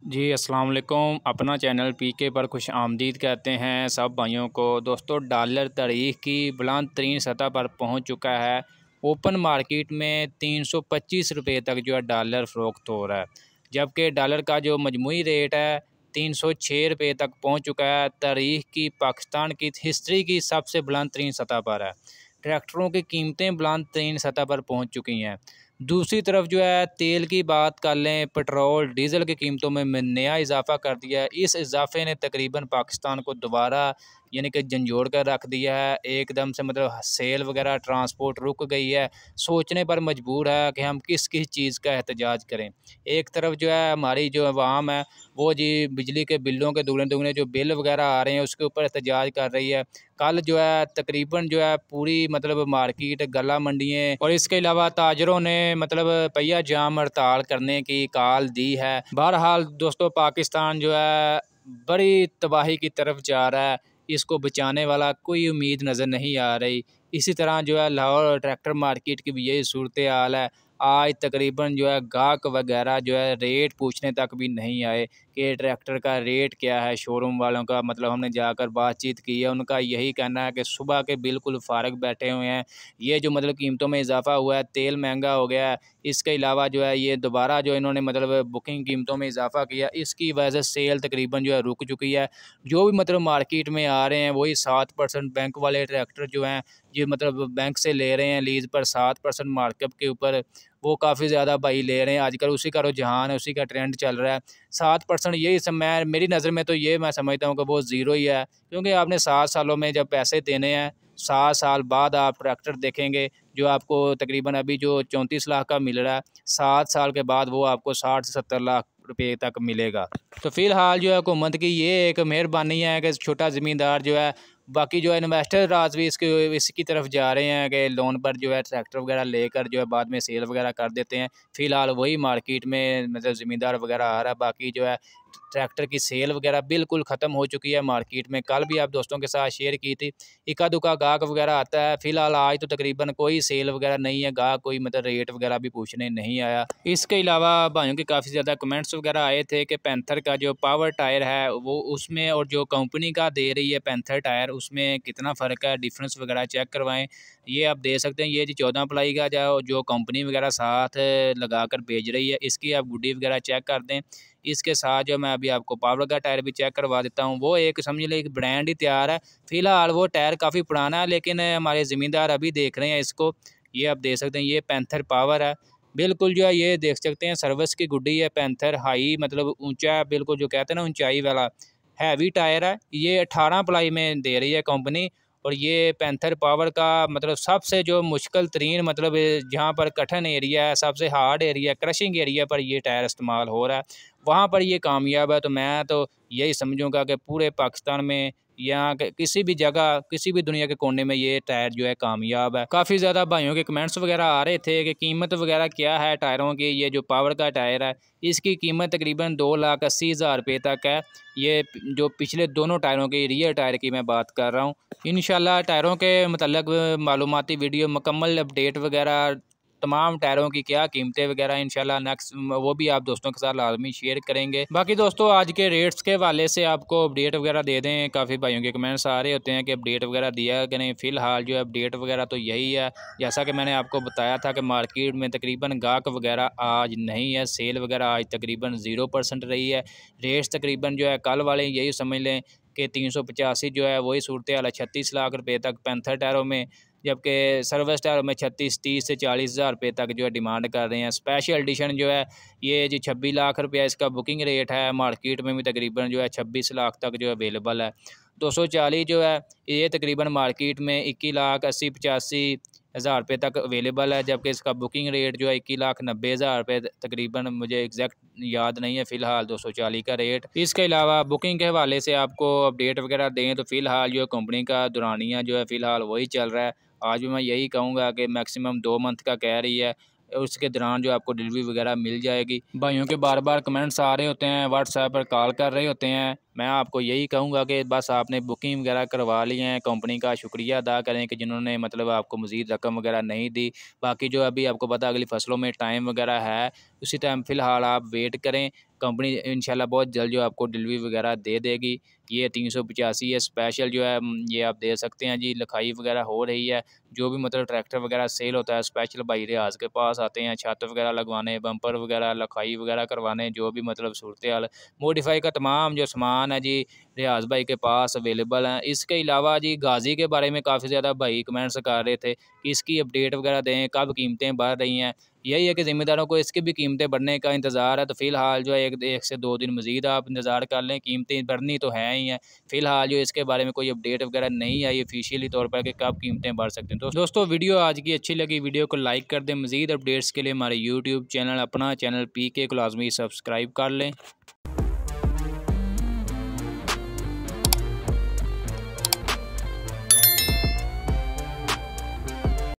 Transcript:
जी अस्सलाम वालेकुम। अपना चैनल पीके पर खुश आमदीद कहते हैं सब भाइयों को। दोस्तों, डॉलर तारीख की बुलंद तरीन सतह पर पहुंच चुका है। ओपन मार्केट में 325 रुपये तक जो है डॉलर फ़रोख्त हो रहा है, जबकि डॉलर का जो मजमूई रेट है 306 रुपये तक पहुंच चुका है। तारीख की पाकिस्तान की हिस्ट्री की सबसे बुलंद तरीन सतह पर है। ट्रैक्टरों की कीमतें बुलंद तरीन सतह पर पहुँच चुकी हैं। दूसरी तरफ जो है तेल की बात कर लें, पेट्रोल डीज़ल की कीमतों में नया इजाफ़ा कर दिया है। इस इजाफ़े ने तकरीबन पाकिस्तान को दोबारा यानी कि झंझोड़ कर रख दिया है। एकदम से मतलब सेल वगैरह ट्रांसपोर्ट रुक गई है। सोचने पर मजबूर है कि हम किस किस चीज़ का एहतजाज करें। एक तरफ जो है हमारी जो अवाम है वो जी बिजली के बिलों के दुगने दुगने जो बिल वगैरह आ रहे हैं उसके ऊपर एहतजाज कर रही है। कल जो है तकरीबन जो है पूरी मतलब मार्केट गला मंडियाँ और इसके अलावा ताजरों ने मतलब पहिया जाम हड़ताल करने की कॉल दी है। बहरहाल दोस्तों, पाकिस्तान जो है बड़ी तबाही की तरफ जा रहा है। इसको बचाने वाला कोई उम्मीद नज़र नहीं आ रही। इसी तरह जो है लाहौर ट्रैक्टर मार्केट की भी यही सूरत हाल है। आज तकरीबन जो है गाहक वगैरह जो है रेट पूछने तक भी नहीं आए कि ट्रैक्टर का रेट क्या है। शोरूम वालों का मतलब हमने जाकर बातचीत की है, उनका यही कहना है कि सुबह के बिल्कुल फ़ारग बैठे हुए हैं। ये जो मतलब कीमतों में इजाफ़ा हुआ है, तेल महंगा हो गया है, इसके अलावा जो है ये दोबारा जो इन्होंने मतलब बुकिंग कीमतों में इजाफ़ा किया, इसकी वजह से सेल तकरीबन जो है रुक चुकी है। जो भी मतलब मार्केट में आ रहे हैं वही 7% बैंक वाले ट्रैक्टर जो हैं ये मतलब बैंक से ले रहे हैं लीज़ पर 7% मार्कअप के ऊपर। वो काफ़ी ज़्यादा भाई ले रहे हैं। आजकल उसी का रुझान है, उसी का ट्रेंड चल रहा है। 7% यही मैं मेरी नज़र में तो ये मैं समझता हूँ कि वो ज़ीरो ही है, क्योंकि आपने 7 सालों में जब पैसे देने हैं, 7 साल बाद आप ट्रैक्टर देखेंगे जो आपको तकरीबन अभी जो 34 लाख का मिल रहा है, 7 साल के बाद वो आपको 60 से 70 लाख रुपये तक मिलेगा। तो फ़िलहाल जो है हुकूमत की ये एक मेहरबानी है कि छोटा ज़मींदार जो है, बाकी जो है इन्वेस्टर राज भी इसकी तरफ जा रहे हैं कि लोन पर जो है ट्रैक्टर वगैरह लेकर जो है बाद में सेल वगैरह कर देते हैं। फ़िलहाल वही मार्केट में मतलब ज़मींदार वगैरह आ रहा है। बाकी जो है ट्रैक्टर की सेल वगैरह बिल्कुल ख़त्म हो चुकी है मार्केट में। कल भी आप दोस्तों के साथ शेयर की थी। इक्का दुक्का गाहक वगैरह आता है। फ़िलहाल आज तो तकरीबन कोई सेल वगैरह नहीं है, गाहक कोई मतलब रेट वगैरह भी पूछने नहीं आया। इसके अलावा भाइयों के काफ़ी ज़्यादा कमेंट्स वगैरह आए थे कि पैंथर का जो पावर टायर है वो उसमें और जो कंपनी का दे रही है पैंथर टायर उसमें कितना फ़र्क है, डिफरेंस वगैरह चेक करवाएं। ये आप दे सकते हैं। ये जी 14 प्लाई का जो कंपनी वगैरह साथ लगा कर भेज रही है, इसकी आप गुड्डी वगैरह चेक कर दें। इसके साथ जो मैं अभी आपको पावर का टायर भी चेक करवा देता हूँ। वो एक समझ लें एक ब्रांड ही तैयार है। फ़िलहाल वो टायर काफ़ी पुराना है, लेकिन हमारे ज़मींदार अभी देख रहे हैं इसको। ये आप देख सकते हैं, ये पैंथर पावर है। बिल्कुल जो है ये देख सकते हैं सर्विस की गुड्डी है। पैंथर हाई मतलब ऊंचा, बिल्कुल जो कहते हैं ना ऊंचाई वाला हैवी टायर है। ये 18 प्लाई में दे रही है कंपनी। और ये पैंथर पावर का मतलब सबसे जो मुश्किल तरीन मतलब जहाँ पर कठिन एरिया है, सबसे हार्ड एरिया, क्रशिंग एरिया पर ये टायर इस्तेमाल हो रहा है, वहाँ पर ये कामयाब है। तो मैं तो यही समझूंगा कि पूरे पाकिस्तान में या किसी भी जगह, किसी भी दुनिया के कोने में ये टायर जो है कामयाब है। काफ़ी ज़्यादा भाइयों के कमेंट्स वगैरह आ रहे थे कि कीमत वगैरह क्या है टायरों की। ये जो पावर का टायर है इसकी कीमत तकरीबन 2,80,000 रुपये तक है। ये जो पिछले दोनों टायरों की रियर टायर की मैं बात कर रहा हूँ। इंशाल्लाह टायरों के मतलब मालूमाती वीडियो, मुकम्मल अपडेट वगैरह, तमाम टायरों की क्या कीमतें वगैरह इंशाल्लाह नेक्स्ट वो भी आप दोस्तों के साथ लाजमी शेयर करेंगे। बाकी दोस्तों, आज के रेट्स के हवाले से आपको अपडेट वगैरह दे दें। काफ़ी भाइयों के कमेंट्स आ रहे होते हैं कि अपडेट वगैरह दिया कि नहीं। फ़िलहाल जो है अपडेट वगैरह तो यही है, जैसा कि मैंने आपको बताया था कि मार्केट में तकरीबन गाहक वगैरह आज नहीं है। सेल वगैरह आज तकरीबन 0% रही है। रेट्स तकरीबन जो है कल वाले यही समझ लें कि 385 जो है वही सूरत हाल है 36 लाख रुपये तक पैंथर टायरों में, जबकि सर्विस टायरों में 30 से 40,000 रुपये तक जो है डिमांड कर रहे हैं। स्पेशल एडिशन जो है ये जी 26 लाख रुपया इसका बुकिंग रेट है। मार्केट में भी तकरीबन जो है 26 लाख तक जो अवेलेबल है। 240 जो है ये तकरीबन मार्केट में 21,80,85,000 रुपये तक अवेलेबल है, जबकि इसका बुकिंग रेट जो है 21,90,000 रुपये तकरीबन, मुझे एग्जैक्ट याद नहीं है फ़िलहाल 240 का रेट। इसके अलावा बुकिंग के हवाले से आपको अपडेट वगैरह दें तो फ़िलहाल जो कंपनी का दुरानिया जो है फ़िलहाल वही चल रहा है। आज भी मैं यही कहूँगा कि मैक्सिमम 2 मंथ का कह रही है, उसके दौरान जो आपको डिलीवरी वगैरह मिल जाएगी। भाइयों के बार बार कमेंट्स आ रहे होते हैं, व्हाट्सएप पर कॉल कर रहे होते हैं। मैं आपको यही कहूँगा कि बस आपने बुकिंग वगैरह करवा ली है, कंपनी का शुक्रिया अदा करें कि जिन्होंने मतलब आपको मज़ीद रकम वगैरह नहीं दी। बाकी जो अभी आपको पता अगली फसलों में टाइम वगैरह है, उसी टाइम फ़िलहाल आप वेट करें। कंपनी इंशाल्लाह बहुत जल्द जो आपको डिलीवरी वगैरह दे देगी। ये 385 है स्पेशल जो है, ये आप दे सकते हैं जी। लिखाई वगैरह हो रही है, जो भी मतलब ट्रैक्टर वगैरह सेल होता है स्पेशल भाई रियाज के पास आते हैं छत वगैरह लगवाने, बम्पर वगैरह लिखाई वगैरह करवाने, जो भी मतलब सूरत हाल मॉडिफाई का तमाम जो सामान है जी रियाज भाई के पास अवेलेबल हैं। इसके अलावा जी गाज़ी के बारे में काफ़ी ज़्यादा भाई कमेंट्स कर रहे थे कि इसकी अपडेट वगैरह दें, कब कीमतें बढ़ रही हैं। यही है कि ज़िम्मेदारों को इसकी भी कीमतें बढ़ने का इंतज़ार है, तो फ़िलहाल जो है एक से 2 दिन मज़ीद आप इंतज़ार कर लें, कीमतें बढ़नी तो हैं ही हैं। फ़िलहाल जो इसके बारे में कोई अपडेट वगैरह नहीं आई ऑफिशियली तौर पर कि कब कीमतें बढ़ सकती हैं। तो दोस्तों वीडियो आज की अच्छी लगी, वीडियो को लाइक कर दें। मज़ीद अपडेट्स के लिए हमारे यूट्यूब चैनल अपना चैनल PK को लाजमी सब्सक्राइब कर लें।